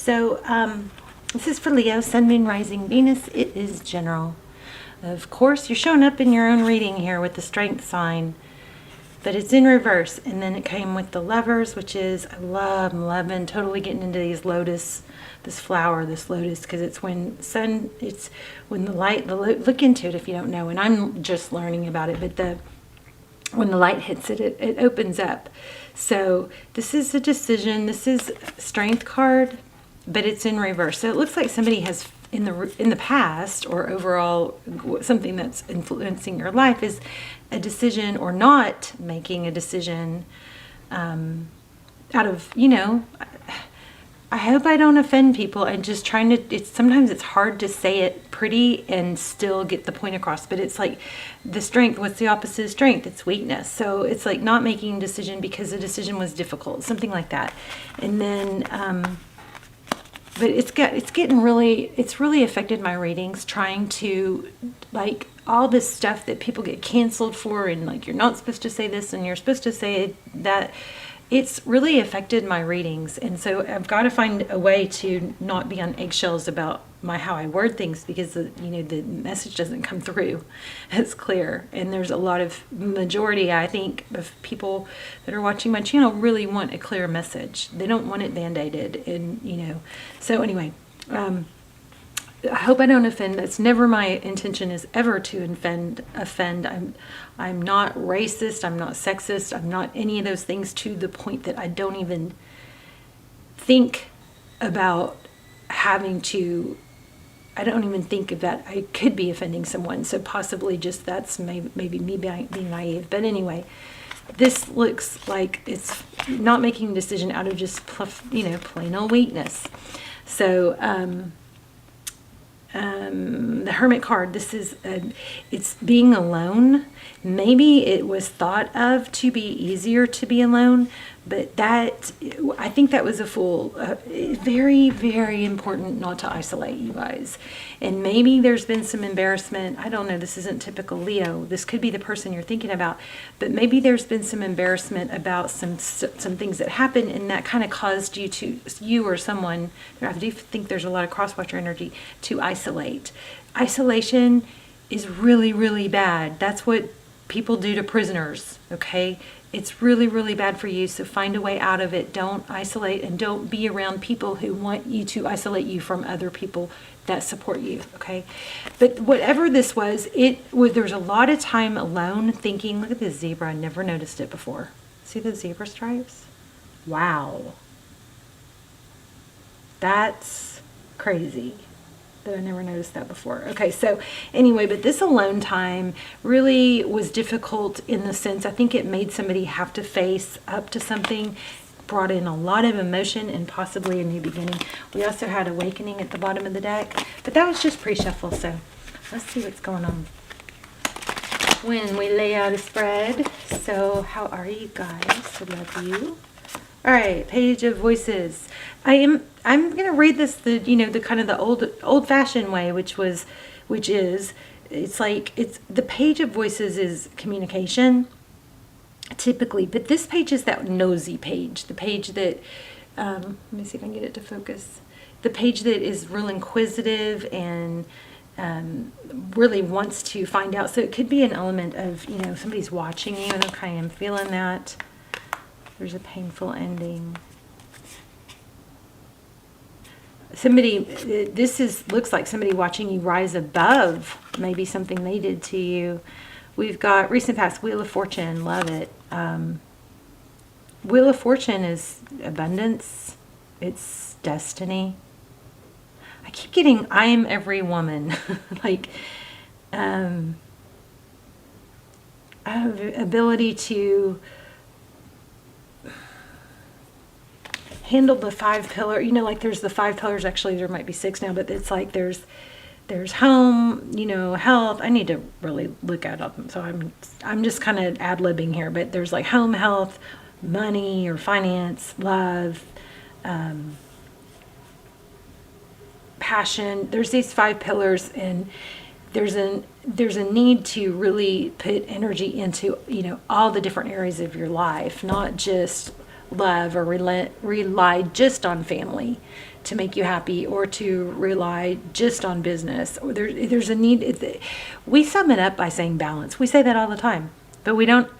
So this is for Leo, Sun, Moon, Rising, Venus. It is general. Of course, you're showing up in your own reading here with the Strength sign, but it's in reverse. And then it came with the Lovers, which is, I love, I'm loving, totally getting into these lotus, this flower, this lotus, because it's when sun, it's when the light, look into it if you don't know, and I'm just learning about it, but when the light hits it, it opens up. So this is a decision. This is Strength card, but it's in reverse. So it looks like somebody has in the past, or overall something that's influencing your life is a decision or not making a decision out of, I hope I don't offend people. I'm just trying to, sometimes it's hard to say it pretty and still get the point across, but it's like the strength, what's the opposite of strength? It's weakness. So it's like not making a decision because the decision was difficult, something like that. And then, but it's really affected my readings, trying to, like, all this stuff that people get canceled for, and like, you're not supposed to say this and you're supposed to say that. It's really affected my readings, and so I've got to find a way to not be on eggshells about how I word things, because the message doesn't come through as clear. And there's a lot of majority, I think, of people that are watching my channel really want a clear message. They don't want it band-aided, and So anyway, I hope I don't offend. That's never my intention, is ever to offend. I'm not racist. I'm not sexist. I'm not any of those things, to the point that I don't even think about having to. I don't even think of that I could be offending someone. So possibly just that's maybe me being naive. But anyway, this looks like it's not making a decision out of just plain old weakness. So. The Hermit card, this is it's being alone. Maybe it was thought of to be easier to be alone, but I think that was a fool. Very, very important not to isolate, you guys. And maybe there's been some embarrassment. I don't know, this isn't typical Leo. This could be the person you're thinking about, but maybe there's been some embarrassment about some things that happened, and that kind of caused you or someone, I do think there's a lot of cross-watcher energy, to isolate. Isolation is really, really bad. That's what people do to prisoners, okay? It's really, really bad for you, so find a way out of it. Don't isolate, and don't be around people who want you to isolate you from other people that support you, okay? But whatever this was, there's a lot of time alone thinking. Look at this zebra. I never noticed it before. See the zebra stripes? Wow. That's crazy. I never noticed that before. Okay, so anyway, but this alone time really was difficult, in the sense, I think it made somebody have to face up to something, brought in a lot of emotion, and possibly a new beginning. We also had Awakening at the bottom of the deck, but that was just pre-shuffle, so let's see what's going on when we lay out a spread. So how are you guys? I love you. All right, Page of Voices. I'm going to read this the kind of the old-fashioned way, which is the Page of Voices is communication typically, but this page is that nosy page, the page that let me see if I can get it to focus. The page that is real inquisitive and really wants to find out. So it could be an element of somebody's watching you. Okay, I'm feeling that. There's a painful ending. Looks like somebody watching you rise above maybe something they did to you. We've got recent past, Wheel of Fortune, love it. Wheel of Fortune is abundance. It's destiny. I keep getting I am every woman. Like, I have ability to handle the 5 pillar, like there's the 5 pillars, actually there might be 6 now, but it's like there's home, health. I need to really look at them, so I'm just kind of ad-libbing here, but there's like home, health, money or finance, love, passion. There's these 5 pillars, and there's a need to really put energy into all the different areas of your life, not just love or rely just on family to make you happy, or to rely just on business, or there's a need. We sum it up by saying balance. We say that all the time, but we don't.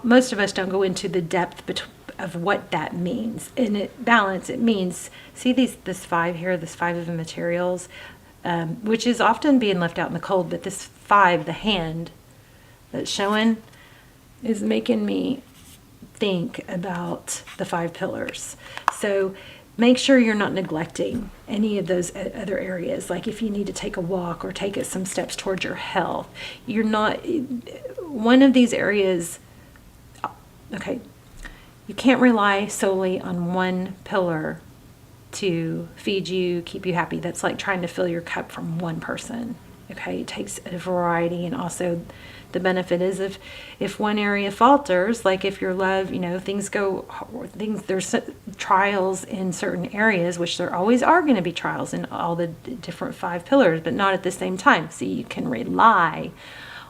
Most of us don't go into the depth of what that means. And balance, it means, see this 5 here, this 5 of the materials, which is often being left out in the cold, but this 5, the hand that's showing, is making me think about the 5 pillars. So make sure you're not neglecting any of those other areas. Like if you need to take a walk or take some steps towards your health, you're not, one of these areas, okay, you can't rely solely on one pillar to feed you, keep you happy. That's like trying to fill your cup from one person. Okay, it takes a variety, and also the benefit is if one area falters, like if your love, there's trials in certain areas, which there always are going to be trials in all the different 5 pillars, but not at the same time. So you can rely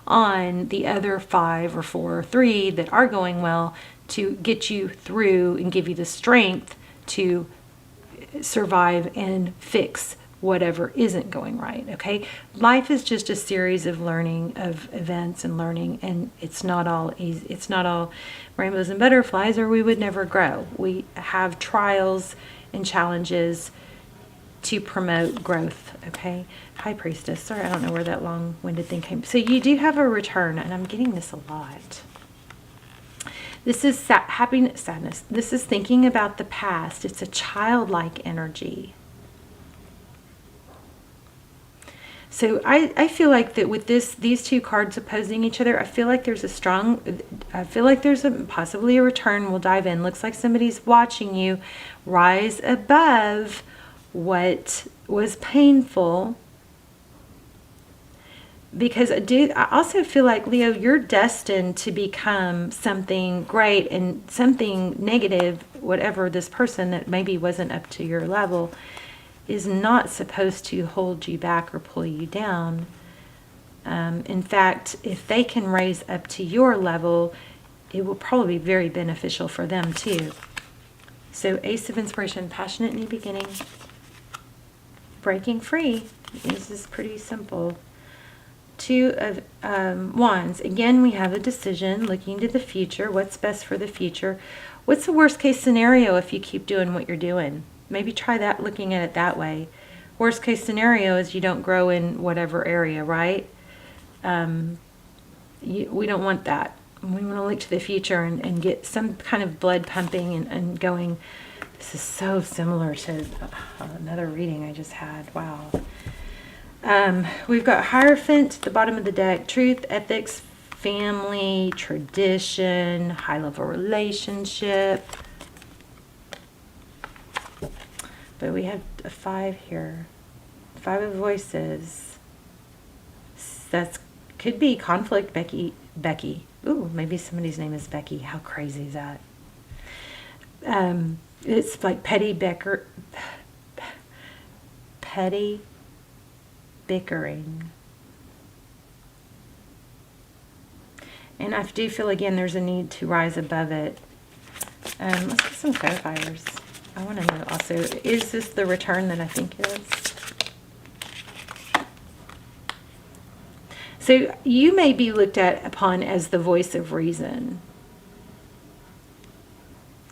on the other 5 or 4 or 3 that are going well to get you through and give you the strength to survive and fix whatever isn't going right. Okay, life is just a series of learning, of events and learning, and it's not all easy. It's not all rainbows and butterflies, or we would never grow. We have trials and challenges to promote growth. Okay, High Priestess. Sorry, I don't know where that long-winded thing came. So you do have a return, and I'm getting this a lot. This is happiness, sadness. This is thinking about the past. It's a childlike energy. So I feel like that with these 2 cards opposing each other, I feel like there's possibly a return. We'll dive in. Looks like somebody's watching you rise above what was painful. Because I also feel like, Leo, you're destined to become something great, and something negative, whatever this person that maybe wasn't up to your level, is not supposed to hold you back or pull you down. In fact, if they can raise up to your level, it will probably be very beneficial for them too. So Ace of Inspiration, passionate new beginning, breaking free. This is pretty simple. 2 of Wands. Again, we have a decision, looking to the future. What's best for the future? What's the worst case scenario if you keep doing what you're doing? Maybe try that, looking at it that way. Worst case scenario is you don't grow in whatever area, right? We don't want that. We want to look to the future and get some kind of blood pumping and going. This is so similar to another reading I just had. Wow. We've got Hierophant at the bottom of the deck. Truth, ethics, family, tradition, high-level relationship. But we have a 5 here. 5 of Voices. That could be conflict, Becky. Ooh, maybe somebody's name is Becky. How crazy is that? It's like petty bickering. And I do feel, again, there's a need to rise above it. Let's get some clarifiers. I want to know also, is this the return that I think it is? So you may be looked upon as the voice of reason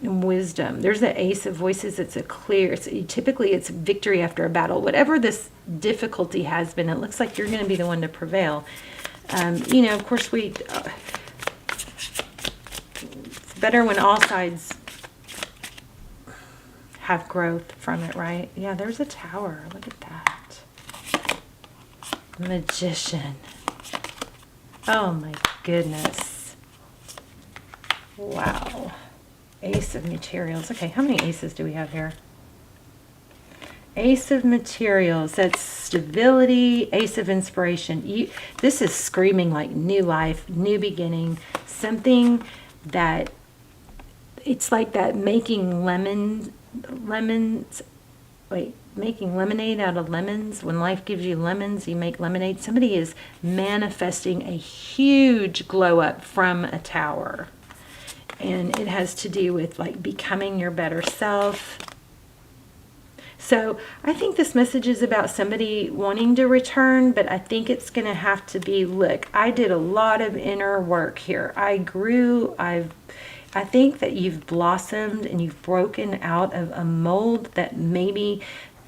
and wisdom. There's the Ace of Voices. It's typically it's victory after a battle. Whatever this difficulty has been, it looks like you're going to be the one to prevail. Of course, it's better when all sides have growth from it, right? Yeah, there's a Tower. Look at that. Magician. Oh my goodness. Wow. Ace of Materials. Okay, how many aces do we have here? Ace of Materials. That's stability. Ace of Inspiration. This is screaming like new life, new beginning. Something that, it's like that making making lemonade out of lemons. When life gives you lemons, you make lemonade. Somebody is manifesting a huge glow up from a Tower. And it has to do with like becoming your better self. So I think this message is about somebody wanting to return, but I think it's going to have to be, look, I did a lot of inner work here. I grew, I think that you've blossomed and you've broken out of a mold that maybe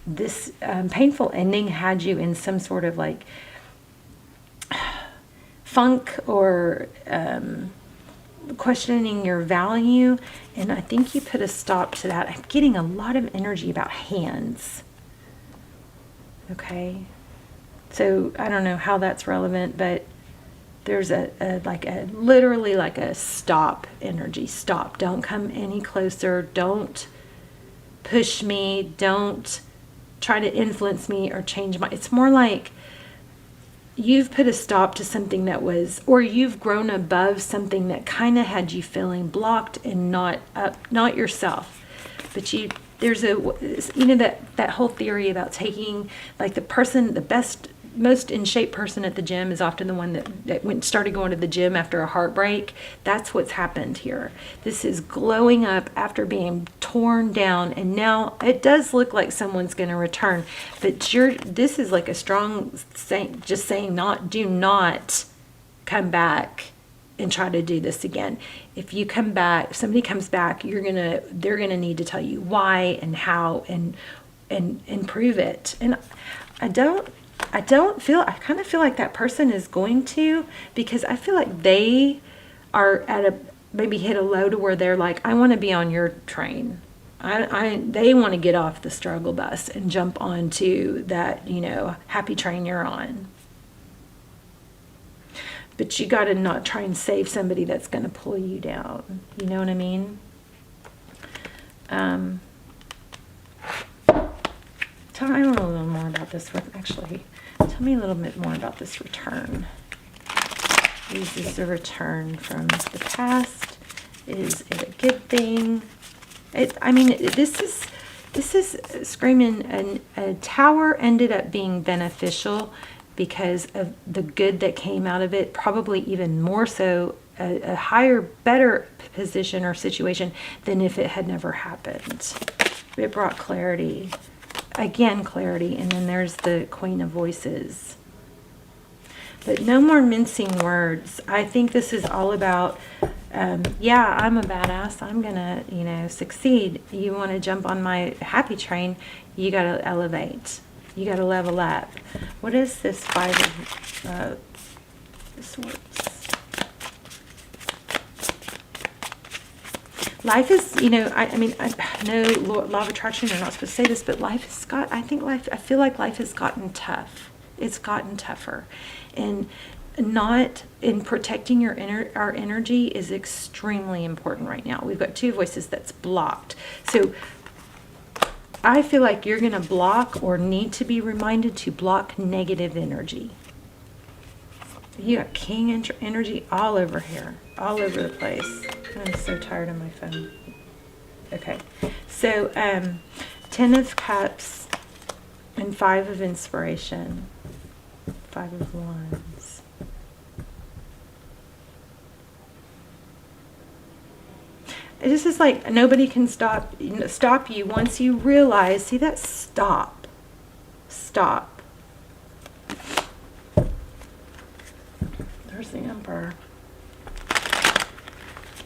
this painful ending had you in some sort of like funk or questioning your value, and I think you put a stop to that. I'm getting a lot of energy about hands. Okay, so I don't know how that's relevant, but there's a literally like a stop energy. Stop. Don't come any closer. Don't push me. Don't try to influence me or change my. It's more like you've put a stop to something that was, or you've grown above something that kind of had you feeling blocked and not yourself. But there's that whole theory about taking, like, the best, most in shape person at the gym is often the one that started going to the gym after a heartbreak. That's what's happened here. This is glowing up after being torn down, and now it does look like someone's going to return. But this is like a strong saying, just saying, do not come back and try to do this again. If you come back, if somebody comes back, they're gonna need to tell you why and how and prove it. And I kind of feel like that person is going to, because I feel like they are maybe hit a low to where they're like, I want to be on your train. They want to get off the struggle bus and jump onto that, happy train you're on. But you got to not try and save somebody that's going to pull you down. You know what I mean? Tell me a little more about this. Actually, tell me a little bit more about this return. Is this a return from the past? Is it a good thing? This is screaming. A tower ended up being beneficial because of the good that came out of it. Probably even more so, a higher, better position or situation than if it had never happened. It brought clarity. Again, clarity. And then there's the Queen of Voices. But no more mincing words. I think this is all about, yeah, I'm a badass. I'm going to, succeed. You want to jump on my happy train, you got to elevate. You got to level up. What is this Five of Swords? Life is, I know law of attraction, you're not supposed to say this, but I feel like life has gotten tough. It's gotten tougher. And not in protecting our energy is extremely important right now. We've got two voices that's blocked. So I feel like you're going to block or need to be reminded to block negative energy. You got King energy all over here, all over the place. I'm so tired of my phone. Okay, so 10 of Cups and 5 of Inspiration, 5 of Wands. This is like nobody can stop you once you realize, see that stop. There's the Emperor.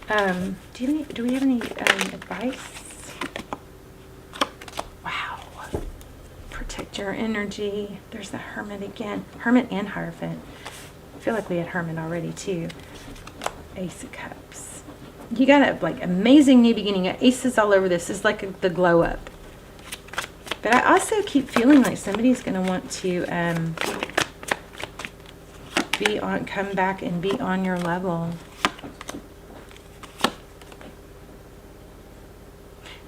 Do we have any advice? Wow. Protect your energy. There's the Hermit again. Hermit and Hierophant. I feel like we had Hermit already too. Ace of Cups. You got a amazing new beginning. Aces all over this. This is like the glow up. But I also keep feeling like somebody's going to want to come back and be on your level.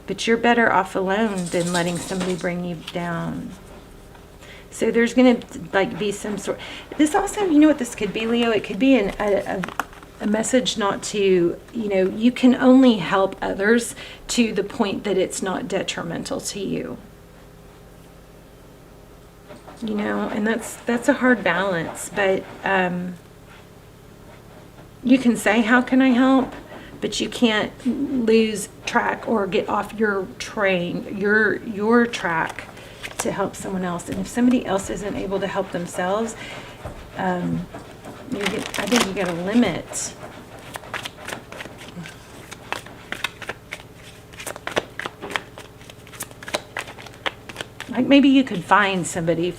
But you're better off alone than letting somebody bring you down. So there's going to be some sort. This also, you know what this could be, Leo? It could be a message not to, you can only help others to the point that it's not detrimental to you. And that's a hard balance. But you can say, how can I help? but you can't lose track or get off your train, your track, to help someone else. And if somebody else isn't able to help themselves, I think you got to limit. Like maybe you could find somebody,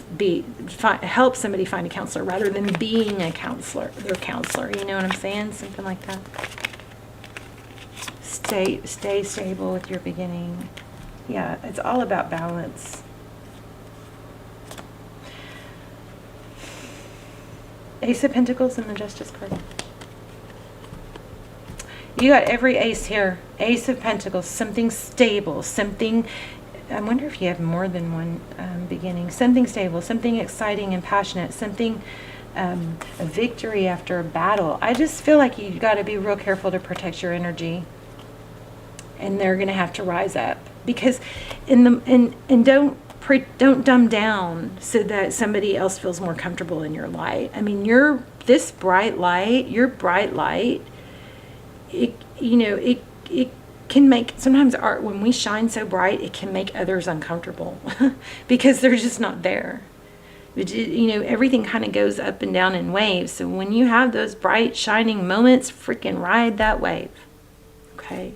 help somebody find a counselor rather than being a counselor, their counselor. You know what I'm saying? Something like that. Stay stable with your beginning. Yeah, it's all about balance. Ace of Pentacles and the Justice card. You got every ace here. Ace of Pentacles, something stable, something, I wonder if you have more than one beginning. Something stable, something exciting and passionate, something, a victory after a battle. I just feel like you got to be real careful to protect your energy. And they're going to have to rise up. Because don't dumb down so that somebody else feels more comfortable in your light. I mean, your bright light, it can make, sometimes art, when we shine so bright, it can make others uncomfortable because they're just not there. But, everything kind of goes up and down in waves. So when you have those bright, shining moments, freaking ride that wave. Okay?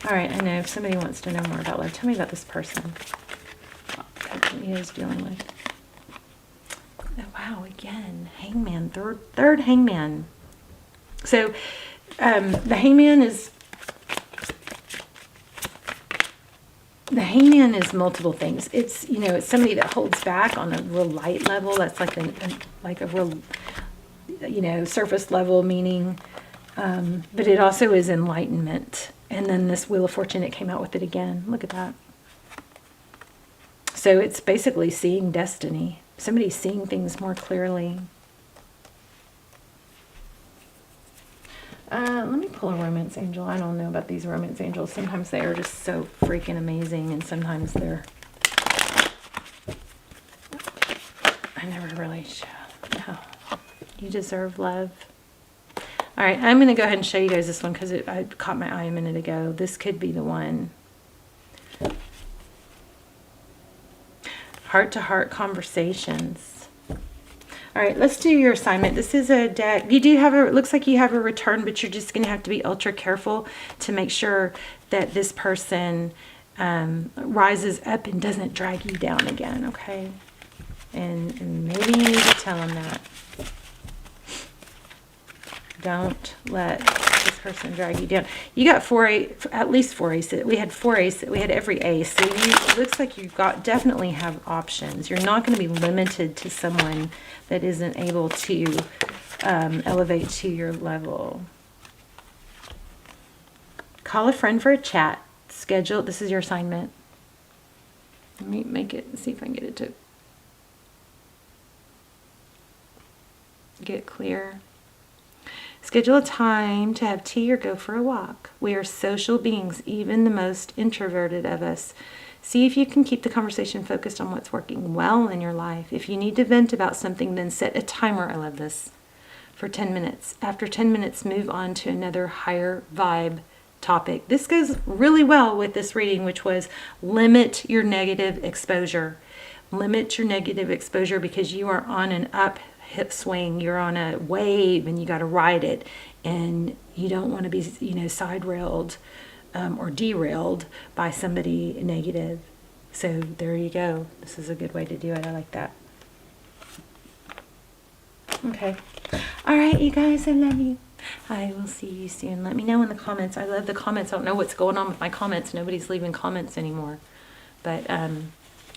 All right, I know if somebody wants to know more about love, tell me about this person that you guys dealing with. Oh, wow, again, hangman, third hangman. So the hangman is multiple things. It's, it's somebody that holds back on a real light level. That's like a real, surface level meaning. But it also is enlightenment. And then this Wheel of Fortune, it came out with it again. Look at that. So it's basically seeing destiny. Somebody's seeing things more clearly. Let me pull a romance angel. I don't know about these romance angels. Sometimes they are just so freaking amazing, and sometimes they're... I never really show. No. You deserve love. All right, I'm going to go ahead and show you guys this one because I caught my eye a minute ago. This could be the one. Heart-to-heart conversations. All right, let's do your assignment. This is a deck. You do have it looks like you have a return, but you're just going to have to be ultra careful to make sure that this person rises up and doesn't drag you down again, okay? And maybe you need to tell them that. Don't let this person drag you down. You got at least four aces. We had four aces. We had every ace. So it looks like you definitely have options. You're not going to be limited to someone that isn't able to elevate to your level. Call a friend for a chat. Schedule. This is your assignment. Let me make it, see if I can get it to get clear. Schedule a time to have tea or go for a walk. We are social beings, even the most introverted of us. See if you can keep the conversation focused on what's working well in your life. If you need to vent about something, then set a timer, I love this, for 10 minutes. After 10 minutes, move on to another higher vibe topic. This goes really well with this reading, which was limit your negative exposure. Limit your negative exposure because you are on an hip swing, you're on a wave and you got to ride it, and you don't want to be side railed or derailed by somebody negative. So there you go. This is a good way to do it. I like that. Okay. All right, you guys, I love you. I will see you soon. Let me know in the comments. I love the comments. I don't know what's going on with my comments. Nobody's leaving comments anymore, but I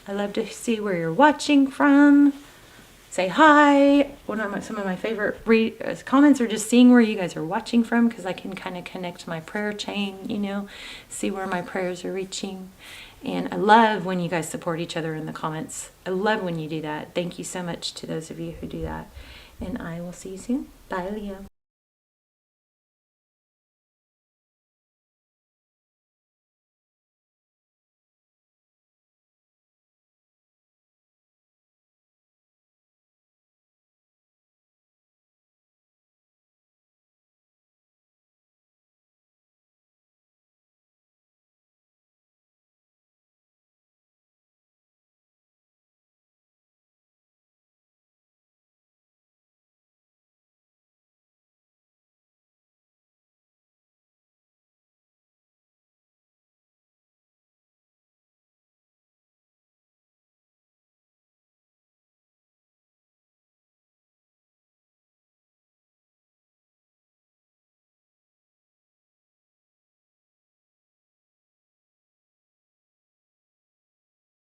love to see where you're watching from. Say hi. Some of my favorite comments are just seeing where you guys are watching from, because I can kind of connect my prayer chain, see where my prayers are reaching. And I love when you guys support each other in the comments. I love when you do that. Thank you so much to those of you who do that. And I will see you soon. Bye, Leo.